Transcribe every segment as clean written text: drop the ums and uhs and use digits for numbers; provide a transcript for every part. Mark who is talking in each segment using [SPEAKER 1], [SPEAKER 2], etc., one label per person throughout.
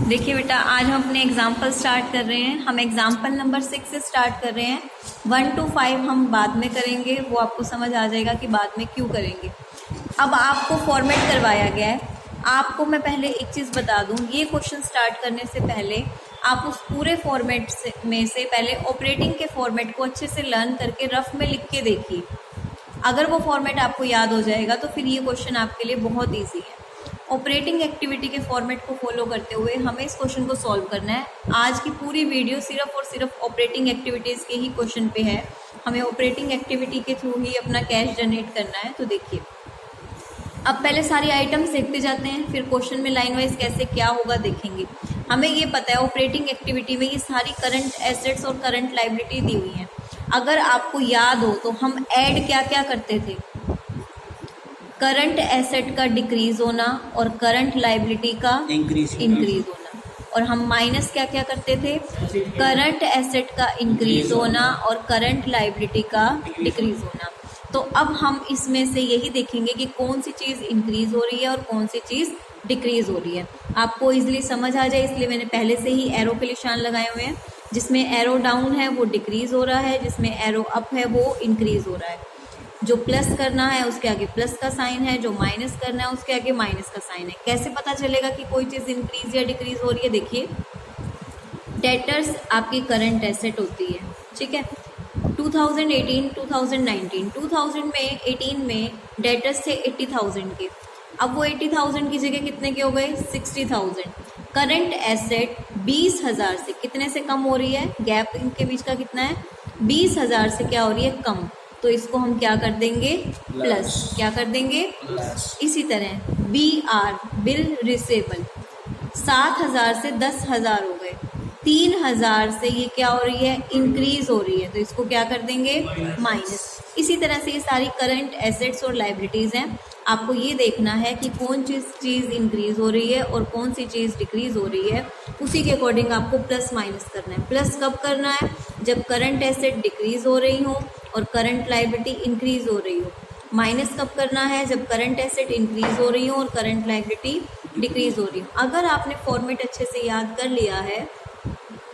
[SPEAKER 1] देखिए बेटा, आज हम अपने एग्जाम्पल स्टार्ट कर रहे हैं। हम एग्जाम्पल नंबर 6 से स्टार्ट कर रहे हैं। 1 to 5 हम बाद में करेंगे, वो आपको समझ आ जाएगा कि बाद में क्यों करेंगे। अब आपको फॉर्मेट करवाया गया है। आपको मैं पहले एक चीज़ बता दूं, ये क्वेश्चन स्टार्ट करने से पहले आप उस पूरे फॉर्मेट में से पहले ऑपरेटिंग के फॉर्मेट को अच्छे से लर्न करके रफ में लिख के देखिए। अगर वो फॉर्मेट आपको याद हो जाएगा तो फिर ये क्वेश्चन आपके लिए बहुत ईजी है। ऑपरेटिंग एक्टिविटी के फॉर्मेट को फॉलो करते हुए हमें इस क्वेश्चन को सॉल्व करना है। आज की पूरी वीडियो सिर्फ और सिर्फ ऑपरेटिंग एक्टिविटीज़ के ही क्वेश्चन पे है। हमें ऑपरेटिंग एक्टिविटी के थ्रू ही अपना कैश जनरेट करना है। तो देखिए, अब पहले सारी आइटम्स देखते जाते हैं, फिर क्वेश्चन में लाइन वाइज कैसे क्या होगा देखेंगे। हमें ये पता है ऑपरेटिंग एक्टिविटी में ये सारी करंट एसेट्स और करंट लायबिलिटी दी हुई हैं। अगर आपको याद हो तो हम ऐड क्या क्या करते थे, करंट एसेट का डिक्रीज होना और करंट लायबिलिटी का इंक्रीज होना, और हम माइनस क्या क्या करते थे, करंट एसेट का इंक्रीज होना और करंट लायबिलिटी का डिक्रीज होना। तो अब हम इसमें से यही देखेंगे कि कौन सी चीज़ इंक्रीज हो रही है और कौन सी चीज़ डिक्रीज हो रही है। आपको इजीली समझ आ जाए इसलिए मैंने पहले से ही एरो के निशान लगाए हुए हैं। जिसमें एरो डाउन है वो डिक्रीज हो रहा है, जिसमें एरो अप है वो इंक्रीज हो रहा है। जो प्लस करना है उसके आगे प्लस का साइन है, जो माइनस करना है उसके आगे माइनस का साइन है। कैसे पता चलेगा कि कोई चीज़ इंक्रीज या डिक्रीज हो रही है? देखिए, डेटर्स आपकी करंट एसेट होती है, ठीक है। 2018 2019 2018 में डेटर्स थे 80,000 के। अब वो 80,000 की जगह कितने के हो गए, 60,000। करंट एसेट 20,000 से कितने से कम हो रही है, गैप इनके बीच का कितना है, 20,000 से क्या हो रही है, कम। तो इसको हम क्या कर देंगे, प्लस। क्या कर देंगे, प्लस। इसी तरह BR बिल रिसेबल 7,000 से 10,000 हो गए, 3,000 से ये क्या हो रही है, इंक्रीज हो रही है, तो इसको क्या कर देंगे, माइनस। इसी तरह से ये सारी करंट एसेट्स और लायबिलिटीज़ हैं। आपको ये देखना है कि कौन चीज़ इंक्रीज हो रही है और कौन सी चीज़ डिक्रीज हो रही है। उसी के अकॉर्डिंग आपको प्लस माइनस करना है। प्लस कब करना है, जब करंट एसेट डिक्रीज हो रही हो और करंट लायबिलिटी इंक्रीज हो रही हो। माइनस कब करना है, जब करंट एसेट इंक्रीज हो रही हो और करंट लायबिलिटी डिक्रीज हो रही हो। अगर आपने फॉर्मेट अच्छे से याद कर लिया है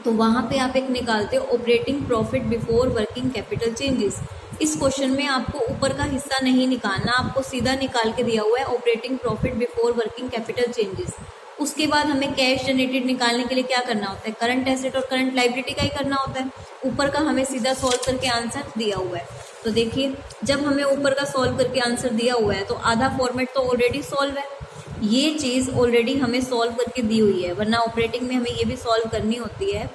[SPEAKER 1] तो वहाँ पे आप एक निकालते हो operating profit before working capital changes. इस क्वेश्चन में आपको ऊपर का हिस्सा नहीं निकालना, आपको सीधा निकाल के दिया हुआ है operating profit before working capital changes. उसके बाद हमें कैश जनरेटेड निकालने के लिए क्या करना होता है, करंट एसेट और करंट लायबिलिटी का ही करना होता है। ऊपर का हमें सीधा सॉल्व करके आंसर दिया हुआ है। तो देखिए, जब हमें ऊपर का सॉल्व करके आंसर दिया हुआ है तो आधा फॉर्मेट तो ऑलरेडी सॉल्व है। ये चीज़ ऑलरेडी हमें सॉल्व करके दी हुई है, वरना ऑपरेटिंग में हमें ये भी सॉल्व करनी होती है।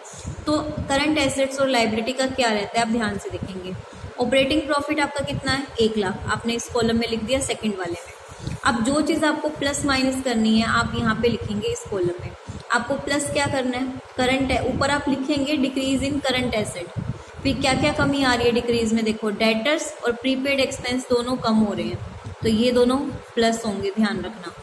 [SPEAKER 1] तो करंट एसेट्स और लायबिलिटी का क्या रहता है, आप ध्यान से देखेंगे। ऑपरेटिंग प्रॉफिट आपका कितना है, 1 लाख, आपने इस कॉलम में लिख दिया सेकंड वाले में। अब जो चीज़ आपको प्लस माइनस करनी है आप यहाँ पे लिखेंगे इस कॉलम में। आपको प्लस क्या करना है, करंट है, ऊपर आप लिखेंगे डिक्रीज इन करंट एसेट। फिर क्या क्या कमी आ रही है डिक्रीज में, देखो डेटर्स और प्रीपेड एक्सपेंस दोनों कम हो रहे हैं, तो ये दोनों प्लस होंगे, ध्यान रखना।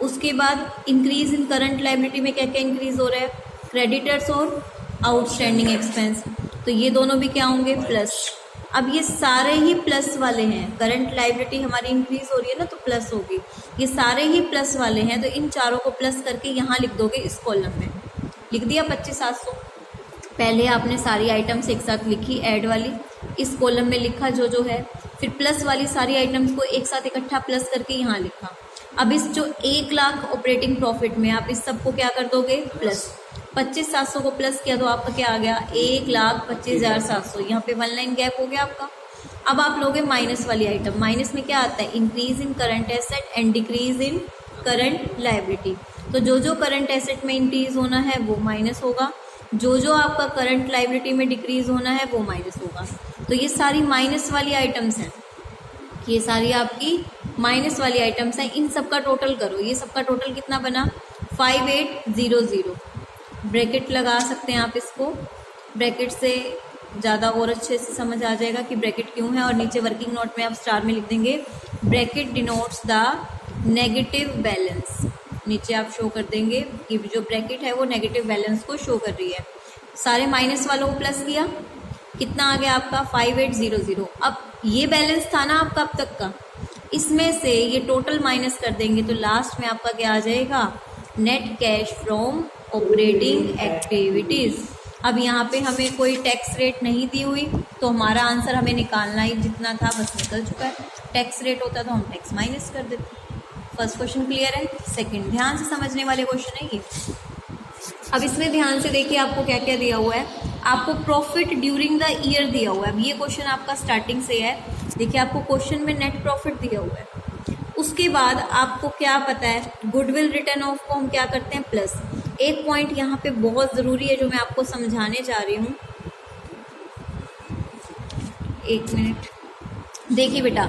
[SPEAKER 1] उसके बाद इंक्रीज इन करंट लायबिलिटी में क्या क्या इंक्रीज हो रहा है, क्रेडिटर्स और आउटस्टैंडिंग एक्सपेंस, तो ये दोनों भी क्या होंगे, प्लस। अब ये सारे ही प्लस वाले हैं, करंट लायबिलिटी हमारी इंक्रीज हो रही है ना तो प्लस होगी, ये सारे ही प्लस वाले हैं, तो इन चारों को प्लस करके यहाँ लिख दोगे इस कॉलम में। लिख दिया 25,700। पहले आपने सारी आइटम्स एक साथ लिखी ऐड वाली, इस कॉलम में लिखा जो जो है, फिर प्लस वाली सारी आइटम्स को एक साथ इकट्ठा प्लस करके यहाँ लिखा। अब इस जो 1 लाख ऑपरेटिंग प्रॉफिट में आप इस सबको क्या कर दोगे, प्लस। 25,700 को प्लस किया तो आपका क्या आ गया, 1,25,700। यहाँ पे 1 लाइन गैप हो गया आपका। अब आप लोगे माइनस वाली आइटम। माइनस में क्या आता है, increase in current asset and decrease in current liability. तो जो जो करंट एसेट में इंक्रीज होना है वो माइनस होगा, जो जो आपका करंट लायबिलिटी में डिक्रीज होना है वो माइनस होगा। तो ये सारी माइनस वाली आइटम्स हैं, ये सारी आपकी माइनस वाली आइटम्स हैं। इन सब का टोटल करो, ये सबका टोटल कितना बना, 5800। ब्रैकेट लगा सकते हैं आप इसको, ब्रैकेट से ज़्यादा और अच्छे से समझ आ जाएगा कि ब्रैकेट क्यों है। और नीचे वर्किंग नोट में आप स्टार में लिख देंगे bracket denotes the negative balance. नीचे आप शो कर देंगे कि जो ब्रैकेट है वो नेगेटिव बैलेंस को शो कर रही है। सारे माइनस वालों को प्लस किया, कितना आ गया आपका, 5800। अब ये बैलेंस था ना आपका अब तक का, इसमें से ये टोटल माइनस कर देंगे तो लास्ट में आपका क्या आ जाएगा, net cash from operating activities. अब यहाँ पे हमें कोई टैक्स रेट नहीं दी हुई, तो हमारा आंसर हमें निकालना ही जितना था बस निकल चुका है। टैक्स रेट होता तो हम टैक्स माइनस कर देते। फर्स्ट क्वेश्चन क्लियर है। सेकंड, ध्यान से समझने वाले क्वेश्चन है ये। अब इसमें ध्यान से देखिए आपको क्या क्या दिया हुआ है। आपको प्रॉफिट ड्यूरिंग द ईयर दिया हुआ है। अब ये क्वेश्चन आपका स्टार्टिंग से है। देखिए आपको क्वेश्चन में नेट प्रॉफिट दिया हुआ है, उसके बाद आपको क्या पता है, गुडविल रिटर्न ऑफ को हम क्या करते हैं प्लस। एक पॉइंट यहाँ पे बहुत ज़रूरी है जो मैं आपको समझाने जा रही हूँ। एक मिनट देखिए बेटा,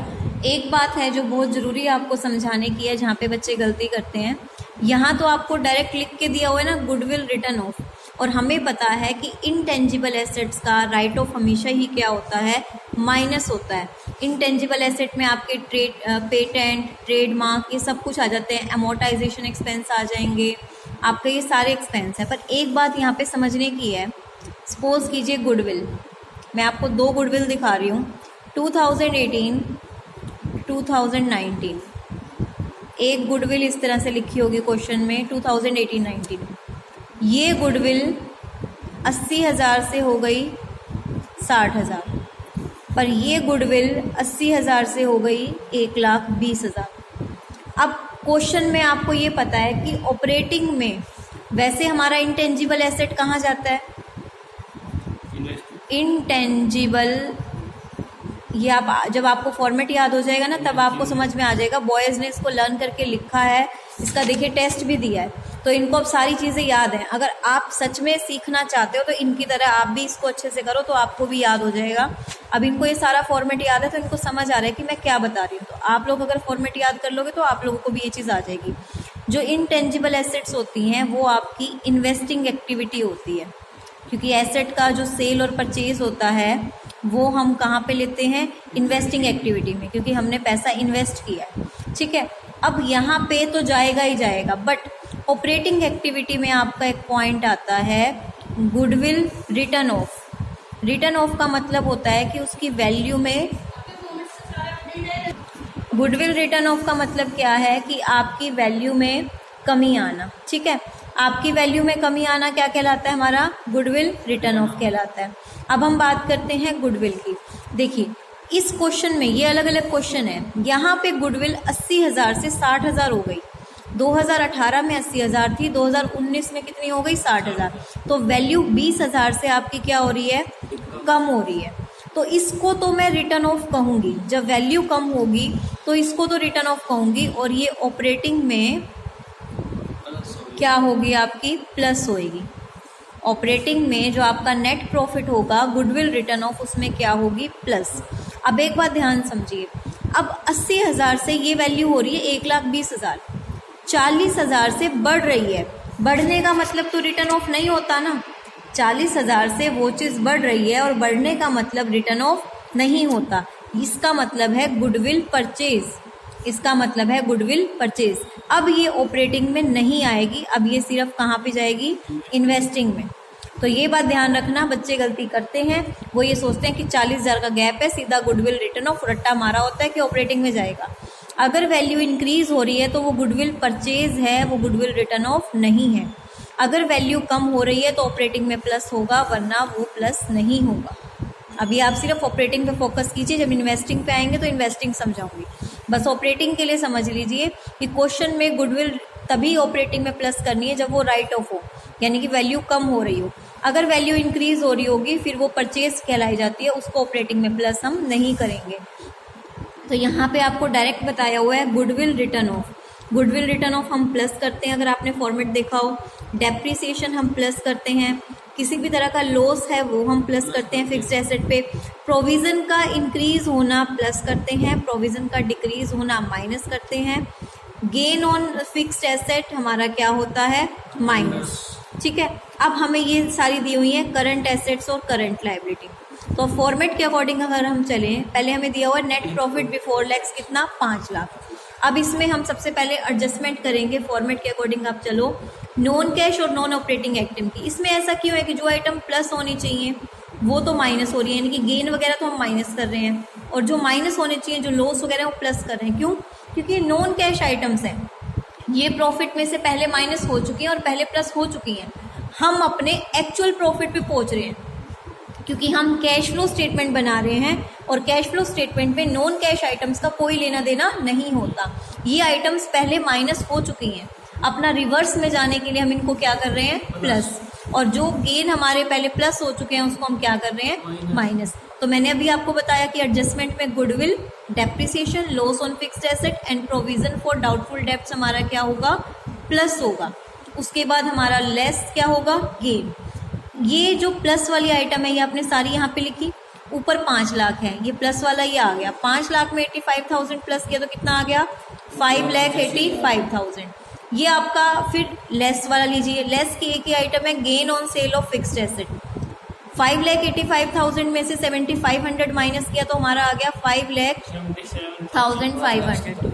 [SPEAKER 1] एक बात है जो बहुत ज़रूरी है आपको समझाने की है, जहाँ पे बच्चे गलती करते हैं। यहाँ तो आपको डायरेक्ट लिख के दिया हुआ है ना गुडविल रिटर्न ऑफ, और हमें पता है कि इनटेंजिबल एसेट्स का राइट ऑफ हमेशा ही क्या होता है, माइनस होता है। इनटेंजिबल एसेट में आपके पेटेंट, ट्रेडमार्क ये सब कुछ आ जाते हैं, अमोर्टाइजेशन एक्सपेंस आ जाएंगे, आपके ये सारे एक्सपेंस हैं। पर एक बात यहाँ पे समझने की है, सपोज कीजिए गुडविल, मैं आपको दो गुडविल दिखा रही हूँ, 2018, 2019। एक गुडविल इस तरह से लिखी होगी क्वेश्चन में 2018-19। ये गुडविल 80,000 से हो गई 60,000, पर ये गुडविल 80,000 से हो गई 1,20,000। अब क्वेश्चन में आपको ये पता है कि ऑपरेटिंग में वैसे हमारा इंटेंजिबल एसेट कहाँ जाता है, इंटेंजिबल, ये आप जब आपको फॉर्मेट याद हो जाएगा ना तब आपको समझ में आ जाएगा। बॉयज़ ने इसको लर्न करके लिखा है, इसका देखिए टेस्ट भी दिया है, तो इनको अब सारी चीज़ें याद हैं। अगर आप सच में सीखना चाहते हो तो इनकी तरह आप भी इसको अच्छे से करो तो आपको भी याद हो जाएगा। अब इनको ये सारा फॉर्मेट याद है तो इनको समझ आ रहा है कि मैं क्या बता रही हूँ। तो आप लोग अगर फॉर्मेट याद कर लोगे तो आप लोगों को भी ये चीज़ आ जाएगी। जो इनटेंजिबल एसेट्स होती हैं वो आपकी इन्वेस्टिंग एक्टिविटी होती है, क्योंकि एसेट का जो सेल और परचेज होता है वो हम कहाँ पे लेते हैं, इन्वेस्टिंग एक्टिविटी में, क्योंकि हमने पैसा इन्वेस्ट किया है। ठीक है, अब यहाँ पे तो जाएगा ही जाएगा, बट ऑपरेटिंग एक्टिविटी में आपका एक पॉइंट आता है goodwill return of. Return of का मतलब होता है कि उसकी वैल्यू में, गुडविल रिटर्न ऑफ का मतलब क्या है कि आपकी वैल्यू में कमी आना। ठीक है, आपकी वैल्यू में कमी आना क्या कहलाता है, हमारा गुडविल रिटर्न ऑफ कहलाता है। अब हम बात करते हैं गुडविल की। देखिए इस क्वेश्चन में ये अलग अलग क्वेश्चन है, यहाँ पे गुडविल 80,000 से 60,000 हो गई। 2018 में 80,000 थी, 2019 में कितनी हो गई, 60,000। तो वैल्यू 20,000 से आपकी क्या हो रही है, कम हो रही है। तो इसको तो मैं रिटर्न ऑफ कहूँगी, जब वैल्यू कम होगी तो इसको तो रिटर्न ऑफ कहूँगी, और ये ऑपरेटिंग में क्या होगी, आपकी प्लस होएगी। ऑपरेटिंग में जो आपका नेट प्रॉफिट होगा गुडविल रिटर्न ऑफ, उसमें क्या होगी, प्लस। अब एक बात ध्यान समझिए, अब 80,000 से ये वैल्यू हो रही है 1,20,000, 40,000 से बढ़ रही है। बढ़ने का मतलब तो रिटर्न ऑफ नहीं होता ना, 40,000 से वो चीज़ बढ़ रही है और बढ़ने का मतलब रिटर्न ऑफ नहीं होता। इसका मतलब है गुडविल परचेज, इसका मतलब है गुडविल परचेज। अब ये ऑपरेटिंग में नहीं आएगी, अब ये सिर्फ कहाँ पे जाएगी, इन्वेस्टिंग में। तो ये बात ध्यान रखना, बच्चे गलती करते हैं, वो ये सोचते हैं कि 40,000 का गैप है, सीधा गुडविल रिटर्न ऑफ रट्टा मारा होता है कि ऑपरेटिंग में जाएगा। अगर वैल्यू इंक्रीज हो रही है तो वो गुडविल परचेज है, वो गुडविल रिटर्न ऑफ नहीं है। अगर वैल्यू कम हो रही है तो ऑपरेटिंग में प्लस होगा, वरना वो प्लस नहीं होगा। अभी आप सिर्फ ऑपरेटिंग पे फोकस कीजिए, जब इन्वेस्टिंग पे आएंगे तो इन्वेस्टिंग समझाऊंगी। बस ऑपरेटिंग के लिए समझ लीजिए कि क्वेश्चन में गुडविल तभी ऑपरेटिंग में प्लस करनी है जब वो राइट ऑफ हो, यानी कि वैल्यू कम हो रही हो। अगर वैल्यू इंक्रीज हो रही होगी फिर वो परचेज कहलाई जाती है, उसको ऑपरेटिंग में प्लस हम नहीं करेंगे। तो यहाँ पे आपको डायरेक्ट बताया हुआ है goodwill return of. Goodwill return of हम प्लस करते हैं, अगर आपने फॉर्मेट देखा हो। डेप्रिसिएशन हम प्लस करते हैं, किसी भी तरह का लॉस है वो हम प्लस करते हैं फिक्स्ड एसेट पे। प्रोविज़न का इंक्रीज होना प्लस करते हैं, प्रोविज़न का डिक्रीज होना माइनस करते हैं। गेन ऑन फिक्स्ड एसेट हमारा क्या होता है, माइनस। ठीक है, अब हमें ये सारी दी हुई है करंट एसेट्स और करंट लायबिलिटी। तो फॉर्मेट के अकॉर्डिंग अगर हम चलें, पहले हमें दिया हुआ नेट प्रॉफिट बिफोर टैक्स कितना, 5 लाख। अब इसमें हम सबसे पहले एडजस्टमेंट करेंगे फॉर्मेट के अकॉर्डिंग। आप चलो नॉन कैश और नॉन ऑपरेटिंग आइटम की, इसमें ऐसा क्यों है कि जो आइटम प्लस होनी चाहिए वो तो माइनस हो रही है, यानी कि गेन वगैरह तो हम माइनस कर रहे हैं, और जो माइनस होने चाहिए, जो लॉस वगैरह वो प्लस कर रहे हैं। क्यों, क्योंकि नॉन कैश आइटम्स हैं। ये प्रॉफिट में से पहले माइनस हो चुकी हैं और पहले प्लस हो चुकी हैं। हम अपने एक्चुअल प्रॉफिट पे पहुंच रहे हैं, क्योंकि हम कैश फ्लो स्टेटमेंट बना रहे हैं और कैश फ्लो स्टेटमेंट में नॉन कैश आइटम्स का कोई लेना देना नहीं होता। ये आइटम्स पहले माइनस हो चुकी हैं, अपना रिवर्स में जाने के लिए हम इनको क्या कर रहे हैं, प्लस, और जो गेन हमारे पहले प्लस हो चुके हैं उसको हम क्या कर रहे हैं, माइनस। तो मैंने अभी आपको बताया कि एडजस्टमेंट में goodwill, depreciation, loss on fixed asset and provision for doubtful debts हमारा क्या होगा, प्लस होगा। उसके बाद हमारा लेस क्या होगा, गेन। ये जो प्लस वाली आइटम है ये आपने सारी यहाँ पे लिखी, ऊपर 5 लाख है, ये प्लस वाला ये आ गया। 5 लाख में 85,000 प्लस किया तो कितना आ गया, 5,85,000। ये आपका फिर लेस वाला लीजिए, लेस की एक ही आइटम है, gain on sale of fixed asset. 5,85,000 में से 7,500 माइनस किया तो हमारा आ गया 5,77,500।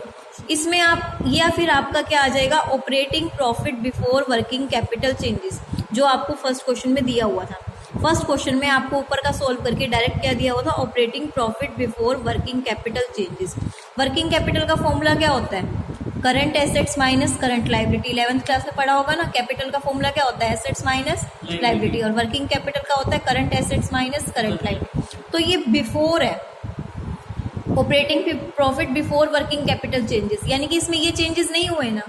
[SPEAKER 1] इसमें आप, या फिर आपका क्या आ जाएगा, operating profit before working capital changes, जो आपको फर्स्ट क्वेश्चन में दिया हुआ था। फर्स्ट क्वेश्चन में आपको ऊपर का सोल्व करके डायरेक्ट क्या दिया हुआ था, operating profit before working capital changes. Working capital का फॉर्मूला क्या होता है, current assets minus current liability. 11th class में पढ़ा होगा ना, कैपिटल का फॉर्मूला क्या होता है, एसेट्स माइनस लाइबिलिटी, और वर्किंग कैपिटल का होता है current assets minus current liability. तो ये बिफोर है, operating profit before working capital changes, यानी कि इसमें ये चेंजेस नहीं हुए ना,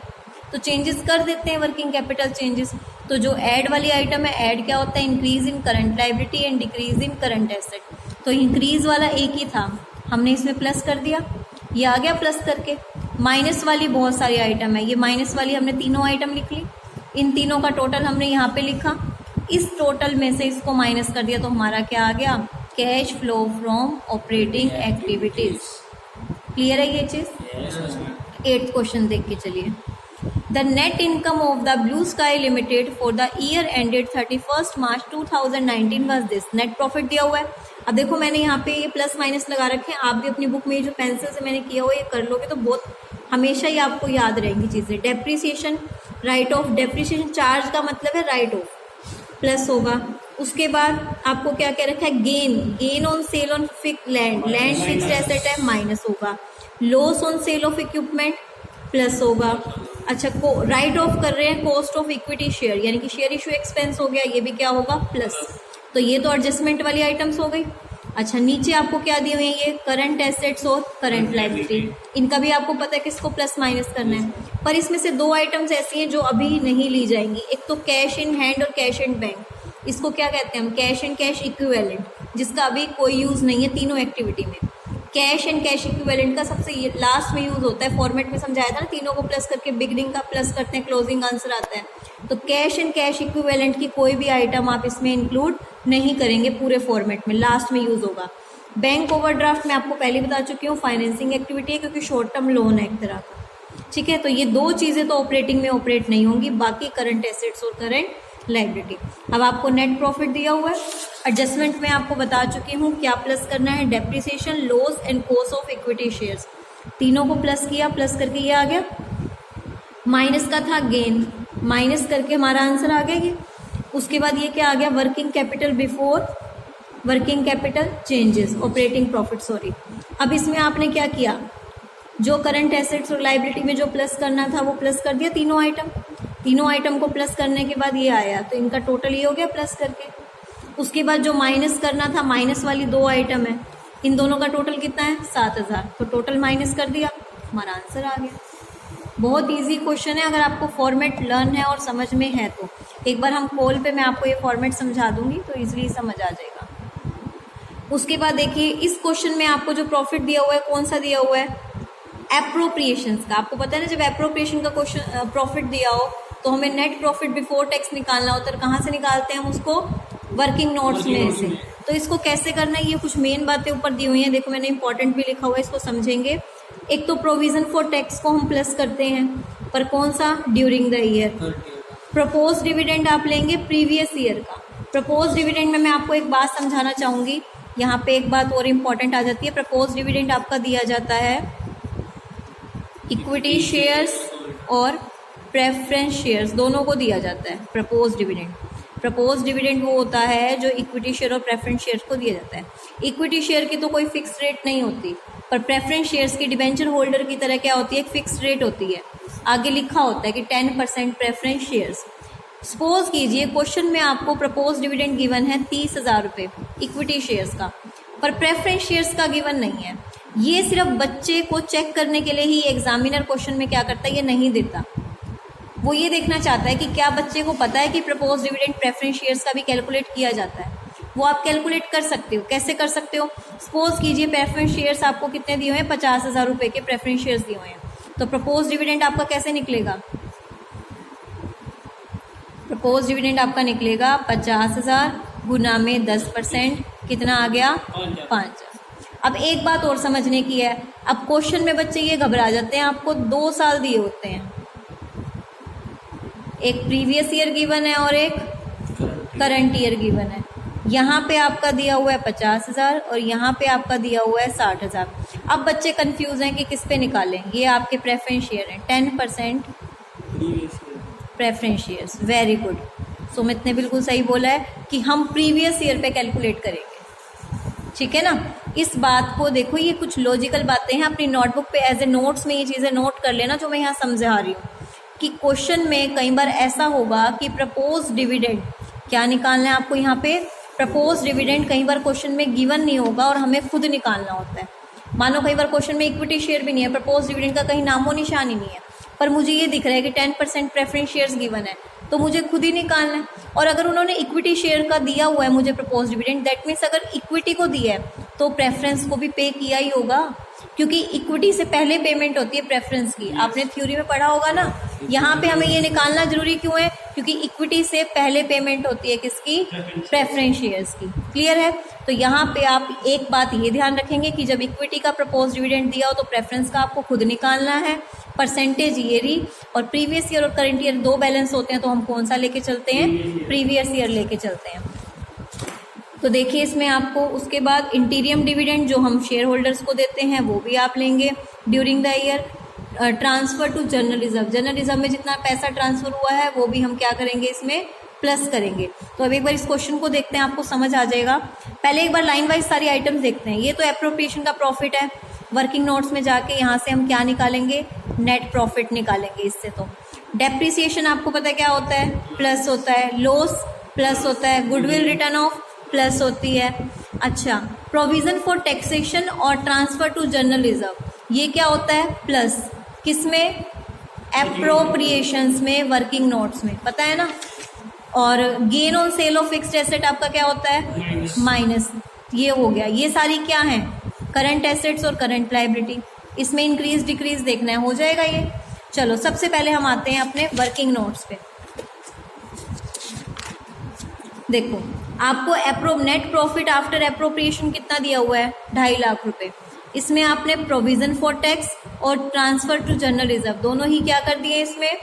[SPEAKER 1] तो चेंजेस कर देते हैं वर्किंग कैपिटल चेंजेस। तो जो ऐड वाली आइटम है, ऐड क्या होता है, increase in current liability and decrease in current asset. तो इंक्रीज वाला एक ही था, हमने इसमें प्लस कर दिया, ये आ गया प्लस करके। माइनस वाली बहुत सारी आइटम है, ये माइनस वाली हमने तीनों आइटम लिख ली, इन तीनों का टोटल हमने यहाँ पे लिखा, इस टोटल में से इसको माइनस कर दिया तो हमारा क्या आ गया, cash flow from operating activities. Clear है ये चीज। 8th क्वेश्चन देख के चलिए। The net income of the blue sky limited for the year ended 31 March 2019 was this. Net profit दिया हुआ है। अब देखो मैंने यहाँ पे ये प्लस माइनस लगा रखे हैं, आप भी अपनी बुक में जो पेंसिल से मैंने किया हुआ ये कर लोगे तो बहुत हमेशा ही आपको याद रहेंगी चीजें। Depreciation, right of, depreciation charge का मतलब है राइट ऑफ, प्लस होगा। उसके बाद आपको क्या कह रखा है, gain, gain on sale on fix land, land fixed asset है, माइनस होगा। Loss on sale of equipment, plus होगा। अच्छा, राइट ऑफ कर रहे हैं कॉस्ट ऑफ इक्विटी शेयर, यानी कि शेयर इशू एक्सपेंस हो गया, ये भी क्या होगा, प्लस। तो ये तो एडजस्टमेंट वाली आइटम्स हो गई। अच्छा, नीचे आपको क्या दिए हुए हैं, ये करंट एसेट्स और करंट लायबिलिटी, इनका भी आपको पता है किसको प्लस माइनस करना है। पर इसमें से 2 आइटम्स ऐसी हैं जो अभी नहीं ली जाएंगी, एक तो कैश इन हैंड और कैश इन बैंक। इसको क्या कहते हैं हम, कैश एंड कैश इक्विवेलेंट, जिसका अभी कोई यूज नहीं है तीनों एक्टिविटी में। कैश एंड कैश इक्विवेलेंट का सबसे लास्ट में यूज होता है, फॉर्मेट में समझाया था ना, तीनों को प्लस करके बिगनिंग का प्लस करते हैं, क्लोजिंग आंसर आता है। तो कैश एंड कैश इक्विवेलेंट की कोई भी आइटम आप इसमें इंक्लूड नहीं करेंगे पूरे फॉर्मेट में, लास्ट में यूज होगा। बैंक ओवरड्राफ्ट मैं आपको पहले बता चुकी हूँ, फाइनेंसिंग एक्टिविटी है क्योंकि शॉर्ट टर्म लोन है एक तरह का, ठीक है। तो ये 2 चीजें तो ऑपरेटिंग में ऑपरेट नहीं होंगी, बाकी करंट एसेट्स और करंट लायबिलिटी। अब आपको नेट प्रॉफिट दिया हुआ है, एडजस्टमेंट में आपको बता चुकी हूँ क्या प्लस करना है, depreciation, loss and cost of equity shares, तीनों को प्लस किया, प्लस करके ये आ गया। माइनस का था गेन, माइनस करके हमारा आंसर आ गया ये। उसके बाद ये क्या आ गया, working capital before working capital changes, operating profit, sorry. अब इसमें आपने क्या किया, जो करंट एसेट्स और लायबिलिटी में जो प्लस करना था वो प्लस कर दिया, तीनों आइटम को प्लस करने के बाद ये आया, तो इनका टोटल ये हो गया प्लस करके। उसके बाद जो माइनस करना था, माइनस वाली 2 आइटम है, इन दोनों का टोटल कितना है, 7,000, तो टोटल माइनस कर दिया, हमारा आंसर आ गया। बहुत इजी क्वेश्चन है, अगर आपको फॉर्मेट लर्न है और समझ में है तो। एक बार हम कॉल पे मैं आपको ये फॉर्मेट समझा दूंगी तो इजीली समझ आ जाएगा। उसके बाद देखिए इस क्वेश्चन में आपको जो प्रॉफिट दिया हुआ है कौन सा दिया हुआ है, एप्रोप्रिएशंस का। आपको पता है ना, जब एप्रोप्रिएशन का क्वेश्चन प्रॉफिट दिया हो तो हमें नेट प्रॉफिट बिफोर टैक्स निकालना होता है। कहाँ से निकालते हैं हम उसको, वर्किंग नोट्स में से। तो इसको कैसे करना है, ये कुछ मेन बातें ऊपर दी हुई हैं, देखो मैंने इंपॉर्टेंट भी लिखा हुआ है, इसको समझेंगे। एक तो प्रोविजन फॉर टैक्स को हम प्लस करते हैं, पर कौन सा, during the year. Propose dividend आप लेंगे प्रीवियस ईयर का। प्रपोज डिविडेंड में मैं आपको एक बात समझाना चाहूंगी, यहाँ पे एक बात और इम्पॉर्टेंट आ जाती है। प्रपोज डिविडेंड आपका दिया जाता है इक्विटी शेयर्स और प्रेफरेंस शेयर्स, दोनों को दिया जाता है प्रपोज डिविडेंड वो होता है जो इक्विटी शेयर और प्रेफरेंस शेयर्स को दिया जाता है। इक्विटी शेयर की तो कोई फिक्स रेट नहीं होती, पर प्रेफरेंस शेयर्स की डिबेंचर होल्डर की तरह क्या होती है, एक फिक्स रेट होती है। आगे लिखा होता है कि 10% प्रेफरेंस शेयर्स। सपोज कीजिए क्वेश्चन में आपको प्रपोज डिविडेंड गिवन है 30,000 रुपये इक्विटी शेयर्स का, पर प्रेफरेंस शेयर्स का गिवन नहीं है। ये सिर्फ बच्चे को चेक करने के लिए ही एग्जामिनर क्वेश्चन में क्या करता है, ये नहीं देता। वो ये देखना चाहता है कि क्या बच्चे को पता है कि प्रपोज डिविडेंड प्रेफरेंस शेयर्स का भी कैलकुलेट किया जाता है। वो आप कैलकुलेट कर सकते हो। कैसे कर सकते हो? सपोज कीजिए प्रेफरेंस शेयर्स आपको कितने दिए हुए हैं, 50,000 रुपये के प्रेफरेंस शेयर्स दिए हुए हैं, तो प्रपोज डिविडेंड आपका कैसे निकलेगा? प्रपोज डिविडेंड आपका निकलेगा 50,000 गुना में 10%, कितना आ गया? 5,000। अब एक बात और समझने की है, अब क्वेश्चन में बच्चे ये घबरा जाते हैं, आपको 2 साल दिए होते हैं, एक प्रीवियस ईयर गिवन है और एक करंट ईयर गिवन है। यहाँ पे आपका दिया हुआ है 50,000 और यहाँ पे आपका दिया हुआ है 60,000। अब बच्चे कंफ्यूज हैं कि किस पे निकालें। ये आपके प्रेफरेंस शेयर हैं, 10% preference shares. Very good, Sumit ने बिल्कुल सही बोला है कि हम प्रीवियस ईयर पे कैलकुलेट करेंगे, ठीक है ना। इस बात को देखो, ये कुछ लॉजिकल बातें हैं, अपनी नोटबुक पे एज ए नोट्स में ये चीज़ें नोट कर लेना जो मैं यहाँ समझा रही हूँ। कि क्वेश्चन में कई बार ऐसा होगा कि प्रपोज डिविडेंड क्या निकालना है आपको, यहाँ पे प्रपोज डिविडेंड कई बार क्वेश्चन में गिवन नहीं होगा और हमें खुद निकालना होता है। मानो कई बार क्वेश्चन में इक्विटी शेयर भी नहीं है, प्रपोज डिविडेंड का कहीं नामो निशान ही नहीं है, पर मुझे ये दिख रहा है कि 10% प्रेफरेंस शेयर्स गिवन है, तो मुझे खुद ही निकालना है। और अगर उन्होंने इक्विटी शेयर का दिया हुआ है मुझे प्रपोज डिविडेंड, दैट मीन्स अगर इक्विटी को दिया है तो प्रेफरेंस को भी पे किया ही होगा, क्योंकि इक्विटी से पहले पेमेंट होती है प्रेफरेंस की। आपने थ्योरी में पढ़ा होगा ना। यहाँ पे हमें ये निकालना जरूरी क्यों है? क्योंकि इक्विटी से पहले पेमेंट होती है किसकी? प्रेफरेंस शेयर्स की। क्लियर है? तो यहाँ पे आप एक बात ये ध्यान रखेंगे कि जब इक्विटी का प्रपोज डिविडेंड दिया हो तो प्रेफरेंस का आपको खुद निकालना है। परसेंटेज ईयर ही, और प्रीवियस ईयर और करंट ईयर 2 बैलेंस होते हैं, तो हम कौन सा लेके चलते हैं? प्रीवियस ईयर लेके चलते हैं। तो देखिए इसमें आपको उसके बाद इंटीरियम डिविडेंड जो हम शेयर होल्डर्स को देते हैं वो भी आप लेंगे during the year. Transfer to general reserve, general reserve में जितना पैसा ट्रांसफर हुआ है वो भी हम क्या करेंगे, इसमें प्लस करेंगे। तो अब एक बार इस क्वेश्चन को देखते हैं, आपको समझ आ जाएगा। पहले एक बार लाइन वाइज सारी आइटम्स देखते हैं। ये तो एप्रोप्रिएशन का प्रॉफिट है। वर्किंग नोट्स में जाके यहाँ से हम क्या निकालेंगे? नेट प्रॉफिट निकालेंगे इससे। तो डेप्रिसिएशन आपको पता है क्या होता है? प्लस होता है। लॉस प्लस होता है। गुडविल रिटर्न ऑफ प्लस होती है। अच्छा, प्रोविजन फॉर टैक्सेशन और ट्रांसफर टू जनरल रिजर्व, ये क्या होता है? प्लस। किसमें? एप्रोप्रिएशंस में, वर्किंग नोट्स में, पता है ना। और gain on sale of fixed asset आपका क्या होता है? माइनस। ये हो गया। ये सारी क्या है? करंट एसेट्स और करंट लायबिलिटी। इसमें इंक्रीज डिक्रीज देखना है, हो जाएगा ये। चलो सबसे पहले हम आते हैं अपने वर्किंग नोट्स पे। देखो आपको नेट प्रॉफिट आफ्टर एप्रोप्रिएशन कितना दिया हुआ है? 2.5 लाख रुपए। इसमें आपने प्रोविजन फॉर टैक्स और ट्रांसफर टू जनरल रिजर्व दोनों ही क्या कर दिए? इसमें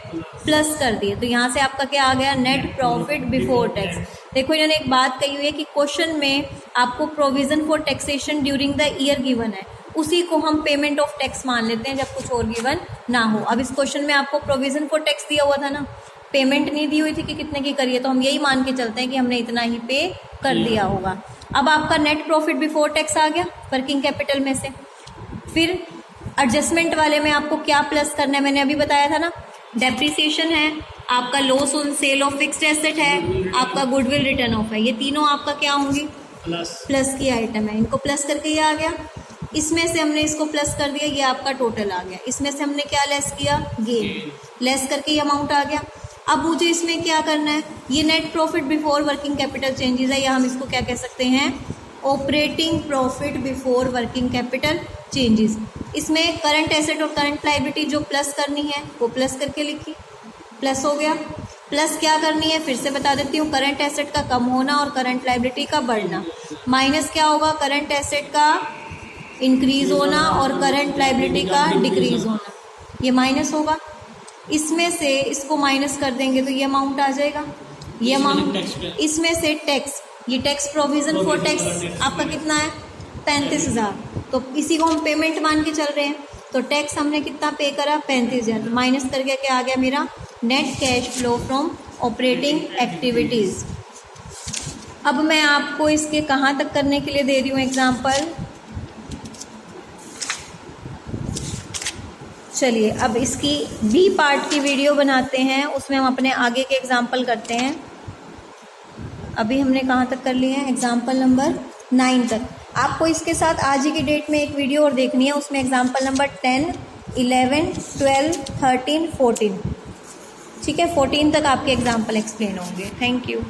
[SPEAKER 1] प्लस कर दिए। तो यहाँ से आपका क्या आ गया? Net profit before tax. देखो इन्होंने एक बात कही हुई है कि क्वेश्चन में आपको provision for taxation during the year given है, उसी को हम पेमेंट ऑफ टैक्स मान लेते हैं जब कुछ और गिवन ना हो। अब इस क्वेश्चन में आपको प्रोविजन फॉर टैक्स दिया हुआ था ना, पेमेंट नहीं दी हुई थी कि कितने की करिए, तो हम यही मान के चलते हैं कि हमने इतना ही पे कर दिया होगा। अब आपका नेट प्रॉफिट बिफोर टैक्स आ गया वर्किंग कैपिटल में से। फिर एडजस्टमेंट वाले में आपको क्या प्लस करना है? मैंने अभी बताया था ना, डेप्रिसिएशन है, आपका loss on sale of fixed asset है, आपका गुडविल रिटर्न ऑफ है। ये तीनों आपका क्या होंगी? प्लस की आइटम है। इनको प्लस करके ये आ गया। इसमें से हमने इसको प्लस कर दिया, ये आपका टोटल आ गया। इसमें से हमने क्या लेस किया? गेन। लेस करके ये अमाउंट आ गया। अब मुझे इसमें क्या करना है? ये net profit before working capital changes है, या हम इसको क्या कह सकते हैं? Operating profit before working capital changes. इसमें करंट एसेट और करंट लायबिलिटी जो प्लस करनी है वो प्लस करके लिखी, प्लस हो गया। प्लस क्या करनी है फिर से बता देती हूँ, करंट एसेट का कम होना और करंट लायबिलिटी का बढ़ना। माइनस क्या होगा? करंट एसेट का इंक्रीज होना और करंट लायबिलिटी का डिक्रीज होना, ये माइनस होगा। इसमें से इसको माइनस कर देंगे तो ये अमाउंट आ जाएगा। ये अमाउंट इसमें से टैक्स, ये टैक्स प्रोविजन फॉर टैक्स आपका कितना है? 35,000। तो इसी को हम पेमेंट मान के चल रहे हैं, तो टैक्स हमने कितना पे करा? 35,000। माइनस करके क्या आ गया मेरा? Net cash flow from operating activities. अब मैं आपको इसके कहाँ तक करने के लिए दे रही हूँ एग्जाम्पल। चलिए अब इसकी बी पार्ट की वीडियो बनाते हैं, उसमें हम अपने आगे के एग्जाम्पल करते हैं। अभी हमने कहाँ तक कर लिए हैं, एग्जाम्पल नंबर 9 तक। आपको इसके साथ आज ही की डेट में एक वीडियो और देखनी है, उसमें एग्जाम्पल नंबर 10, 11, 12, 13, 14, ठीक है, 14 तक आपके एग्जाम्पल एक्सप्लेन होंगे। Thank you.